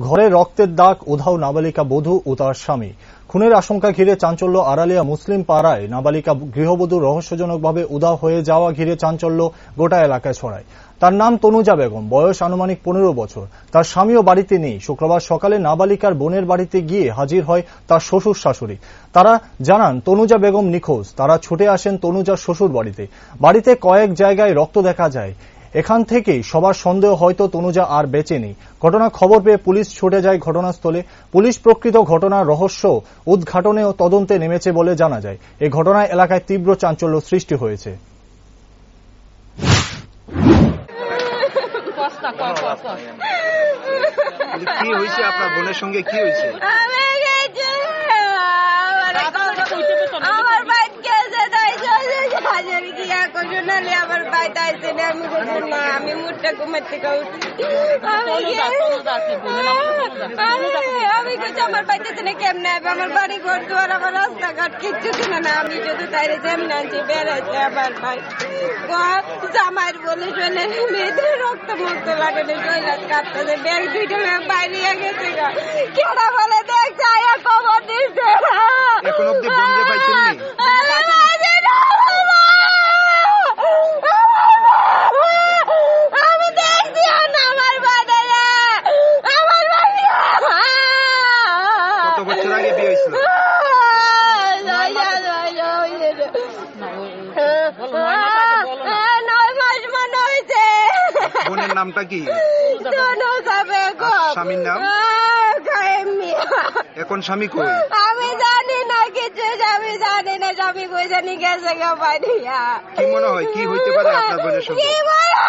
ঘরে রক্তের দাগ, উধাও নাবালিকা বধূ ও তার স্বামী। খুনের আশঙ্কা ঘিরে চাঞ্চল্য আড়ালিয়া মুসলিম পাড়ায়। নাবালিকা গৃহবধূ রহস্যজনকভাবে উধাও হয়ে যাওয়া ঘিরে চাঞ্চল্য গোটা এলাকায় ছড়ায়। তার নাম তনুজা বেগম, বয়স আনুমানিক 15 বছর। তার স্বামীও বাড়িতে নেই। শুক্রবার সকালে নাবালিকার বোনের বাড়িতে গিয়ে হাজির হয় তার শ্বশুর শাশুড়ি। তারা জানান তনুজা বেগম নিখোঁজ। তারা ছুটে আসেন তনুজার শ্বশুর বাড়িতে কয়েক জায়গায় রক্ত দেখা যায়। এখান থেকেই সবার সন্দেহ হয়তো তনুজা আর বেঁচে নেই। ঘটনার খবর পেয়ে পুলিশ ছুটে যায় ঘটনাস্থলে। পুলিশ প্রকৃত ঘটনার রহস্য উদ্ঘাটনে ও তদন্তে নেমেছে বলে জানা যায়। এই ঘটনায় এলাকায় তীব্র চাঞ্চল্য সৃষ্টি হয়েছে। কি হয়েছে আপনার বোনের সঙ্গে? কি হয়েছে? আমার বাইক গেছে, তাই আমার বাইক আইসে না। আমি মুঠটা ঘুমের থেকে উঠছি। আমি কিছু আমার বাইতে না কেমনে আবে, আমার বাড়ি ঘর দুয়ার, আমার রাস্তাঘাট কিচ্ছু কিনা না। আমি যদি তাইরে যেমন আনছি বেড়াইছে আমার ভাই জামাইয়ের বলে শুনে মেয়েদের রক্ত মুক্ত লাগে না, শরীর কাঁপতেছে। ব্যাগ দুইটা বাইরে গেছে, কেনা বলে দেখছে আয়া খবর দিচ্ছে। এখন অব্দি বন্ধে পাইছেন? আমি দেখছি আমার বাড়ি। কত বছর আগে বিয়ে হয়েছিল? 9 মাস মনে হয়েছে। বোনের নামটা কি? স্বামীর নাম? এখন স্বামী কই? আমি জানি না কিছু, আমি জানি না। স্বামী কই জানি গেছে গা বাড়িয়া। কি মনে হয় কি হইতে পারে আপনার বোনের সঙ্গে? কি বলো